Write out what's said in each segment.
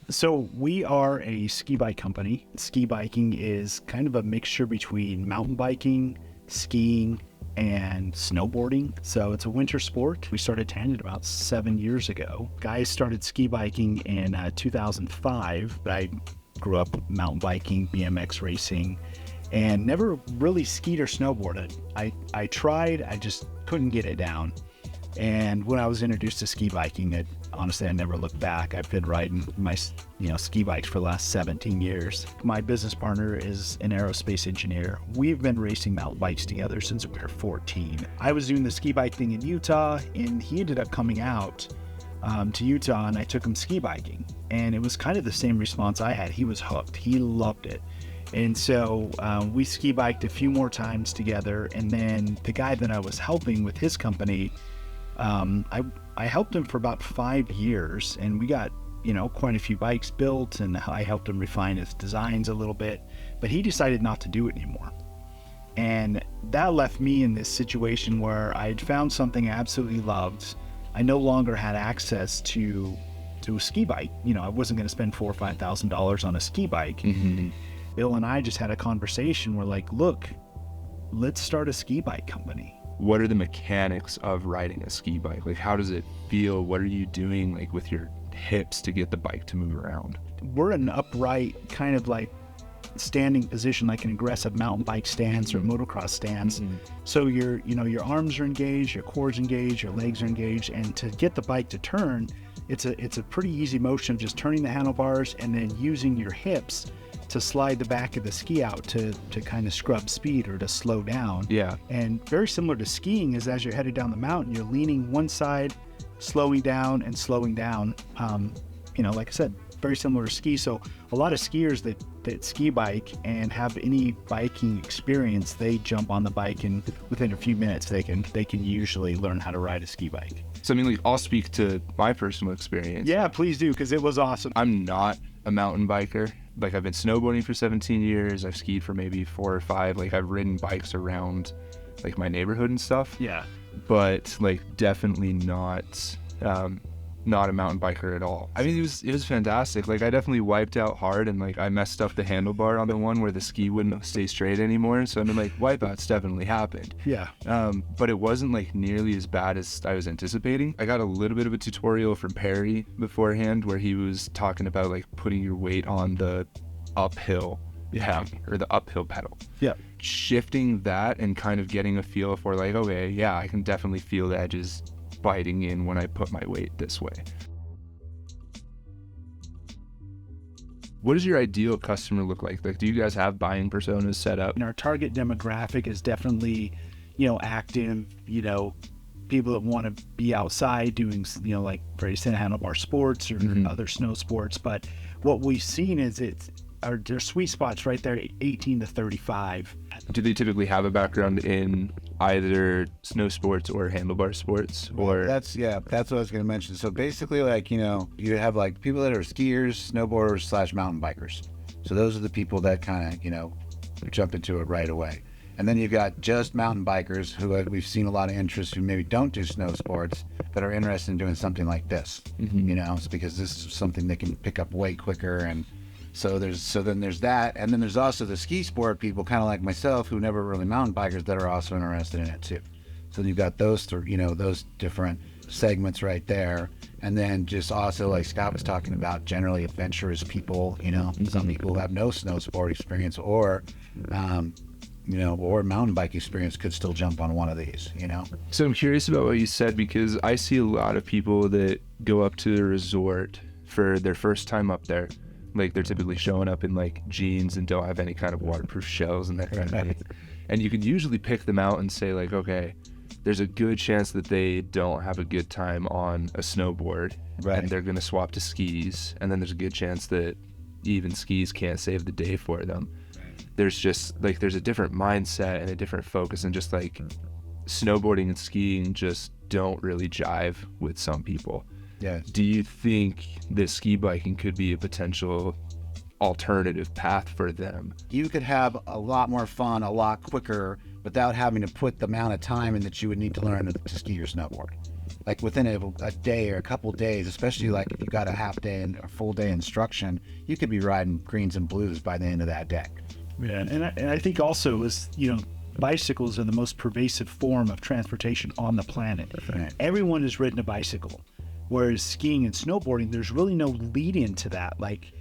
So we are a ski bike company. Ski biking is kind of a mixture between mountain biking, skiing, and snowboarding. So it's a winter sport. We started Tangent about 7 years ago. Guys started ski biking in 2005, but I grew up mountain biking, BMX racing, and never really skied or snowboarded. I tried, I just couldn't get it down. And when I was introduced to ski biking, honestly, I never looked back. I've been riding my ski bikes for the last 17 years. My business partner is an aerospace engineer. We've been racing mountain bikes together since we were 14. I was doing the ski bike thing in Utah, and he ended up coming out to Utah, and I took him ski biking. And it was kind of the same response I had. He was hooked. He loved it. And so we ski biked a few more times together. And then the guy that I was helping with his company, I helped him for about 5 years, and we got, quite a few bikes built, and I helped him refine his designs a little bit, but he decided not to do it anymore. And that left me in this situation where I had found something I absolutely loved. I no longer had access to a ski bike. I wasn't going to spend $4,000 or $5,000 on a ski bike. Mm-hmm. Bill and I just had a conversation. We're like, look, let's start a ski bike company. What are the mechanics of riding a ski bike? Like, how does it feel? What are you doing, like, with your hips to get the bike to move around? We're an upright, kind of like standing position, like an aggressive mountain bike stance or motocross stance. Mm-hmm. So your arms are engaged, your core's engaged, your legs are engaged, and to get the bike to turn, it's a pretty easy motion of just turning the handlebars and then using your hips to slide the back of the ski out to kind of scrub speed or to slow down. Yeah. And very similar to skiing is as you're headed down the mountain, you're leaning one side, slowing down and slowing down. Like I said, very similar to ski. So a lot of skiers that ski bike and have any biking experience, they jump on the bike and within a few minutes they can usually learn how to ride a ski bike. So I'll speak to my personal experience. Yeah, please do, because it was awesome. I'm not a mountain biker. Like, I've been snowboarding for 17 years. I've skied for maybe 4 or 5. Like, I've ridden bikes around, like, my neighborhood and stuff. Yeah. But, like, definitely not a mountain biker at all. I mean, it was fantastic. Like, I definitely wiped out hard, and, like, I messed up the handlebar on the one where the ski wouldn't stay straight anymore. So, I mean, like, wipeouts definitely happened. Yeah. But it wasn't, like, nearly as bad as I was anticipating. I got a little bit of a tutorial from Perry beforehand where he was talking about, like, putting your weight on the uphill or the uphill pedal. Yeah. Shifting that and kind of getting a feel for, like, okay, yeah, I can definitely feel the edges biting in when I put my weight this way. What does your ideal customer look like? Like, do you guys have buying personas set up? And our target demographic is definitely, active, people that want to be outside doing, like Freddy said, handlebar sports or other snow sports. But what we've seen is their sweet spots right there, 18 to 35. Do they typically have a background in either snow sports or handlebar sports? Or that's what I was going to mention. So basically, like, you have like people that are skiers, snowboarders / mountain bikers. So those are the people that kind of, jump into it right away. And then you've got just mountain bikers who we've seen a lot of interest who maybe don't do snow sports that are interested in doing something like this. It's because this is something they can pick up way quicker. And so then there's that, and then there's also the ski sport people, kind of like myself, who never really mountain bikers that are also interested in it too. So you've got those those different segments right there, and then just also, like Scott was talking about, generally adventurous people. Some people who have no snow sport experience or mountain bike experience could still jump on one of these. So I'm curious about what you said, because I see a lot of people that go up to the resort for their first time up there. Like, they're typically showing up in, like, jeans and don't have any kind of waterproof shells and that kind of thing. And you can usually pick them out and say, like, okay, there's a good chance that they don't have a good time on a snowboard. Right. And they're going to swap to skis. And then there's a good chance that even skis can't save the day for them. There's just, like, there's a different mindset and a different focus, and just, like, snowboarding and skiing just don't really jive with some people. Yeah. Do you think that ski biking could be a potential alternative path for them? You could have a lot more fun a lot quicker without having to put the amount of time in that you would need to learn to ski or snowboard. like within a day or a couple days, especially like if you got a half day and a full day instruction, you could be riding greens and blues by the end of that day. Yeah, and I think also is, bicycles are the most pervasive form of transportation on the planet. Right. Everyone has ridden a bicycle, whereas skiing and snowboarding, there's really no lead into that. Like,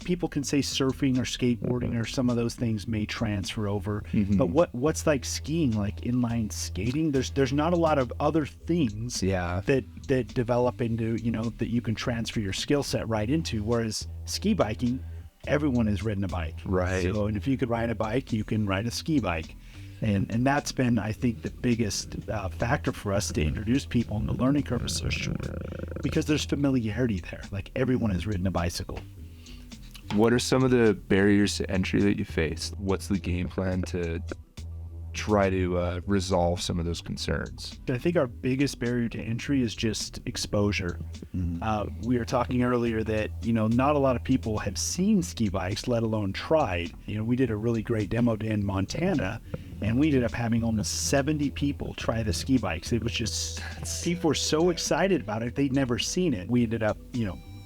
people can say surfing or skateboarding or some of those things may transfer over, but what's like skiing, like inline skating? There's not a lot of other things that develop into, that you can transfer your skill set right into. Whereas ski biking, everyone has ridden a bike. Right. So, and if you could ride a bike, you can ride a ski bike. And that's been, I think, the biggest factor for us to introduce people in the learning curve is so short, because there's familiarity there. Like everyone has ridden a bicycle. What are some of the barriers to entry that you face? What's the game plan to try to resolve some of those concerns? I think our biggest barrier to entry is just exposure. We were talking earlier that, not a lot of people have seen ski bikes, let alone tried. We did a really great demo day in Montana, and we ended up having almost 70 people try the ski bikes. It was just, people were so excited about it, they'd never seen it. We ended up,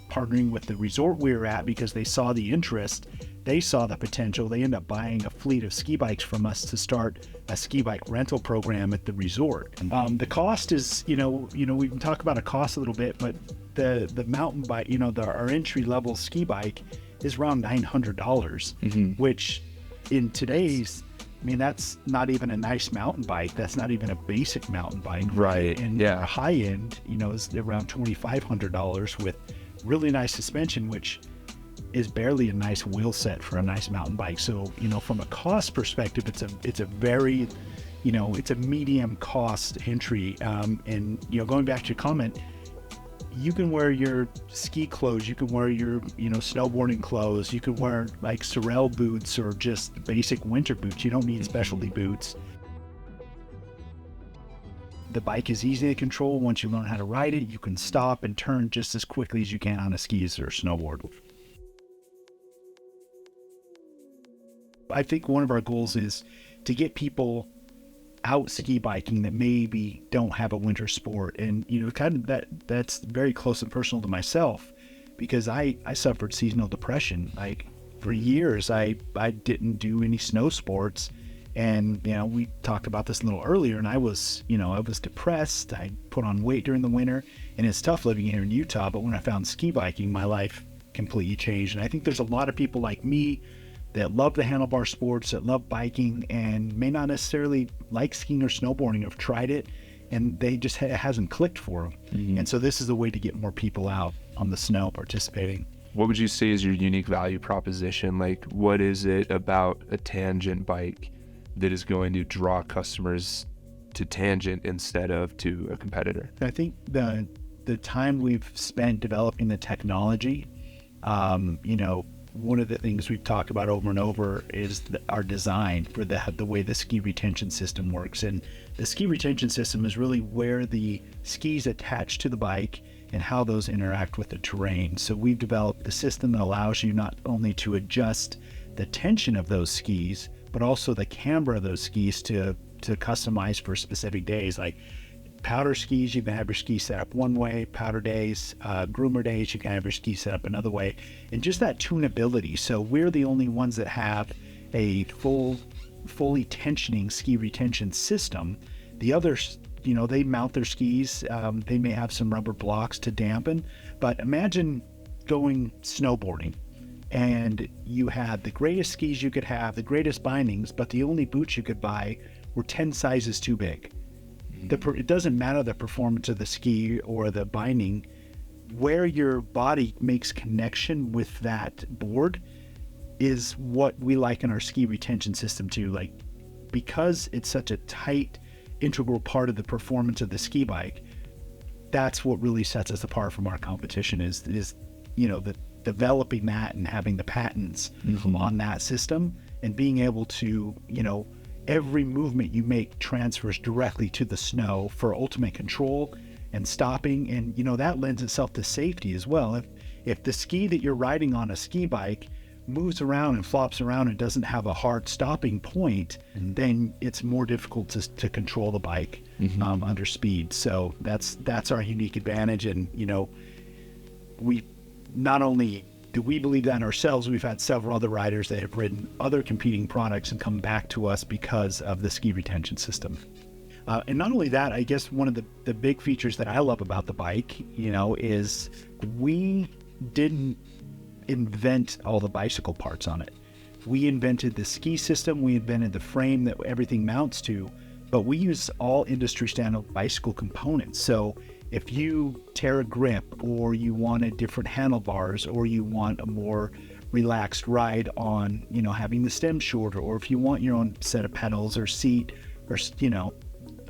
partnering with the resort we were at because they saw the interest, they saw the potential. They ended up buying a fleet of ski bikes from us to start a ski bike rental program at the resort. The cost is, we can talk about a cost a little bit, but the mountain bike, our entry level ski bike is around $900, which in today's, that's not even a nice mountain bike. That's not even a basic mountain bike. Right. And high end, is around $2,500 with really nice suspension, which is barely a nice wheel set for a nice mountain bike. So, from a cost perspective, it's a very, it's a medium cost entry. And, going back to your comment, you can wear your ski clothes, you can wear your, snowboarding clothes, you can wear like Sorel boots or just basic winter boots. You don't need specialty boots. The bike is easy to control. Once you learn how to ride it, you can stop and turn just as quickly as you can on a skis or snowboard. I think one of our goals is to get people out ski biking that maybe don't have a winter sport. And, kind of that's very close and personal to myself, because I suffered seasonal depression. Like for years, I didn't do any snow sports. And, we talked about this a little earlier, and I was depressed. I put on weight during the winter, and it's tough living here in Utah. But when I found ski biking, my life completely changed. And I think there's a lot of people like me that love the handlebar sports, that love biking, and may not necessarily like skiing or snowboarding, have tried it, and they just it hasn't clicked for them. And so this is a way to get more people out on the snow participating. What would you say is your unique value proposition? Like, what is it about a Tngent bike that is going to draw customers to Tngent instead of to a competitor? I think the time we've spent developing the technology, one of the things we've talked about over and over is our design for the way the ski retention system works. And the ski retention system is really where the skis attach to the bike and how those interact with the terrain. So we've developed the system that allows you not only to adjust the tension of those skis, but also the camber of those skis to customize for specific days. Like powder skis, you can have your ski set up one way. Powder days, groomer days, you can have your ski set up another way. And just that tunability. So we're the only ones that have a fully tensioning ski retention system. The others, they mount their skis. They may have some rubber blocks to dampen. But imagine going snowboarding, and you had the greatest skis you could have, the greatest bindings, but the only boots you could buy were 10 sizes too big. It doesn't matter the performance of the ski or the binding, where your body makes connection with that board is what we like in our ski retention system too. Like, because it's such a tight, integral part of the performance of the ski bike, that's what really sets us apart from our competition is the developing that and having the patents on that system, and being able to, every movement you make transfers directly to the snow for ultimate control and stopping. And, that lends itself to safety as well. If the ski that you're riding on a ski bike moves around and flops around and doesn't have a hard stopping point, then it's more difficult to control the bike under speed. So that's our unique advantage. And, you know, we not only do we believe that in ourselves, we've had several other riders that have ridden other competing products and come back to us because of the ski retention system. And not only that, I guess one of the big features that I love about the bike, you know, is we didn't invent all the bicycle parts on it. We invented the ski system, we invented the frame that everything mounts to, but we use all industry standard bicycle components. So if you tear a grip, or you wanted different handlebars, or you want a more relaxed ride on, you know, having the stem shorter, or if you want your own set of pedals or seat, or, you know,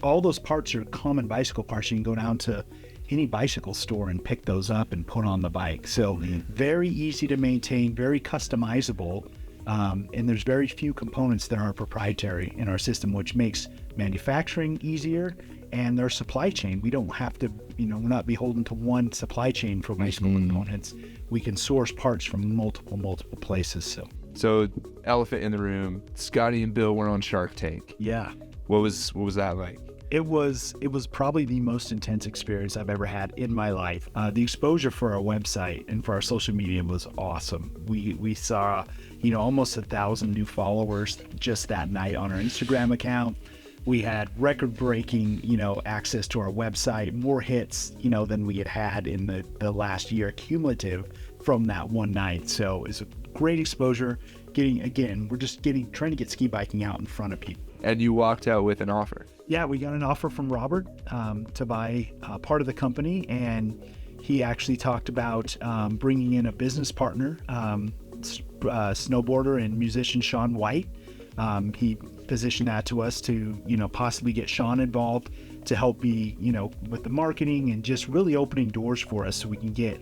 all those parts are common bicycle parts. You can go down to any bicycle store and pick those up and put on the bike. So very easy to maintain, very customizable. And there's very few components that are proprietary in our system, which makes manufacturing easier, and their supply chain. We don't have to, you know, we're not beholden to one supply chain for bicycle components. We can source parts from multiple places. So elephant in the room, Scotty and Bill were on Shark Tank. Yeah. What was that like? It was probably the most intense experience I've ever had in my life. The exposure for our website and for our social media was awesome. We saw, you know, almost 1,000 new followers just that night on our Instagram account. We had record-breaking, you know, access to our website, more hits, you know, than we had in the last year cumulative from that one night. So it's a great exposure. We're trying to get ski biking out in front of people. And you walked out with an offer. Yeah, we got an offer from Robert to buy part of the company, and he actually talked about bringing in a business partner, snowboarder and musician Shaun White. He positioned that to us to, you know, possibly get Shaun involved to help be, you know, with the marketing and just really opening doors for us so we can get,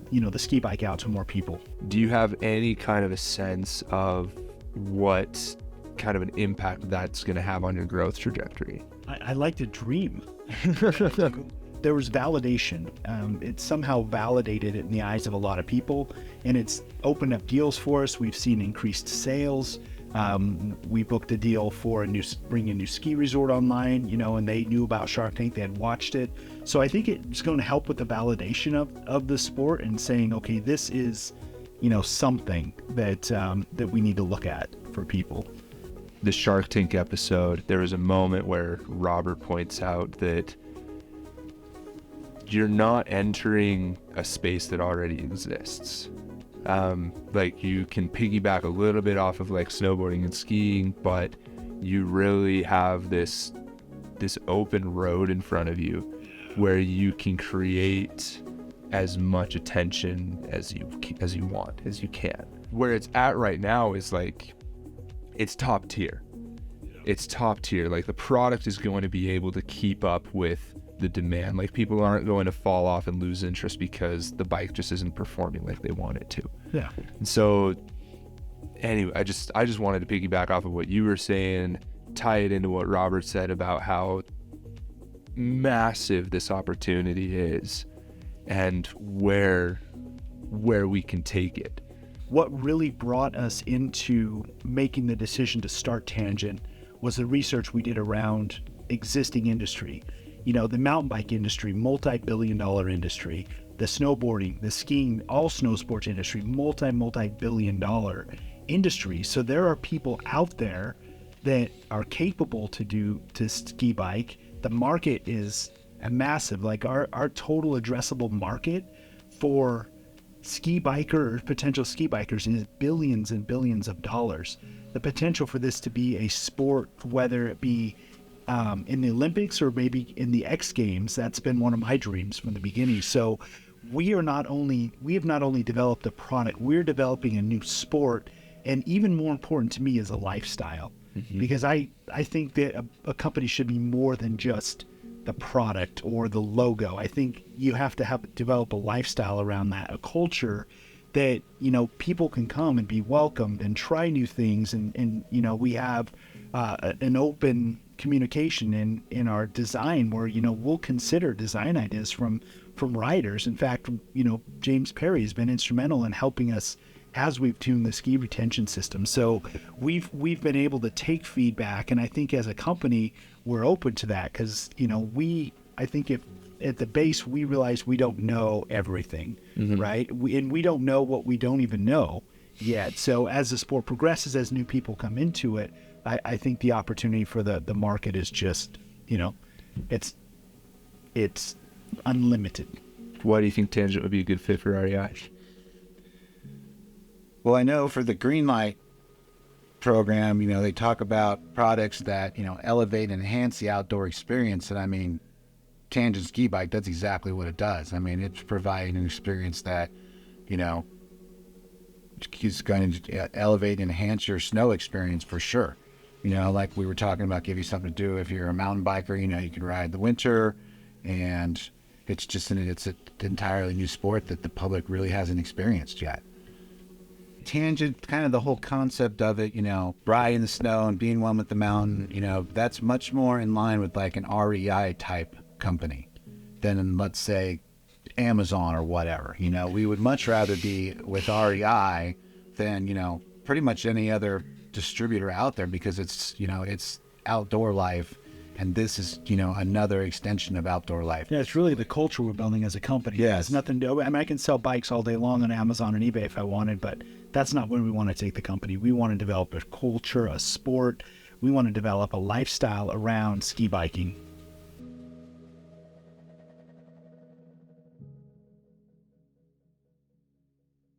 you know, the ski bike out to more people. Do you have any kind of a sense of what kind of an impact that's going to have on your growth trajectory? I like to dream. There was validation. It somehow validated it in the eyes of a lot of people, and it's opened up deals for us. We've seen increased sales. We booked a deal for bringing a new ski resort online, you know, and they knew about Shark Tank. They had watched it. So I think it's going to help with the validation of the sport and saying, okay, this is, you know, something that we need to look at for people. The Shark Tank episode, there was a moment where Robert points out that you're not entering a space that already exists. Like, you can piggyback a little bit off of like snowboarding and skiing, but you really have this open road in front of you where you can create as much attention as you can. Where it's at right now is like, it's top tier. It's top tier. Like, the product is going to be able to keep up with the demand. Like, people aren't going to fall off and lose interest because the bike just isn't performing like they want it to. Yeah. And so anyway, I just wanted to piggyback off of what you were saying, tie it into what Robert said about how massive this opportunity is and where we can take it. What really brought us into making the decision to start Tngnt was the research we did around existing industry. You know, the mountain bike industry, multi-billion-dollar industry, the snowboarding, the skiing, all snow sports industry, multi-billion-dollar industry. So there are people out there that are capable to ski bike. The market is massive. Like, our total addressable market for ski biker or potential ski bikers is billions and billions of dollars. The potential for this to be a sport, whether it be in the Olympics or maybe in the X Games, that's been one of my dreams from the beginning. So we have not only developed a product, we're developing a new sport, and even more important to me is a lifestyle. Because I think that a company should be more than just the product or the logo. I think you have to develop a lifestyle around that, a culture that, you know, people can come and be welcomed and try new things. And you know, we have an open communication in our design where, you know, we'll consider design ideas from riders. In fact, you know, James Perry has been instrumental in helping us as we've tuned the ski retention system. So we've been able to take feedback, and I think as a company we're open to that, because I think if at the base we realize we don't know everything, right? We don't know what we don't even know yet. So as the sport progresses, as new people come into it, I think the opportunity for the market is just, it's unlimited. Why do you think Tangent would be a good fit for REI? Well, I know for the Greenlight program, they talk about products that, elevate and enhance the outdoor experience. And I mean, Tangent Ski Bike, that's exactly what it does. I mean, it's providing an experience that, is going to elevate and enhance your snow experience for sure. Like we were talking about, give you something to do if you're a mountain biker, you can ride the winter, and it's an entirely new sport that the public really hasn't experienced yet. Tangent, kind of the whole concept of it, riding in the snow and being one with the mountain, that's much more in line with like an REI type company than, let's say, Amazon or whatever. We would much rather be with REI than, pretty much any other distributor out there, because it's, it's outdoor life. And this is, another extension of outdoor life. Yeah, it's really the culture we're building as a company. Yes. It's nothing to, I mean, I can sell bikes all day long on Amazon and eBay if I wanted, but that's not where we want to take the company. We want to develop a culture, a sport. We want to develop a lifestyle around ski biking.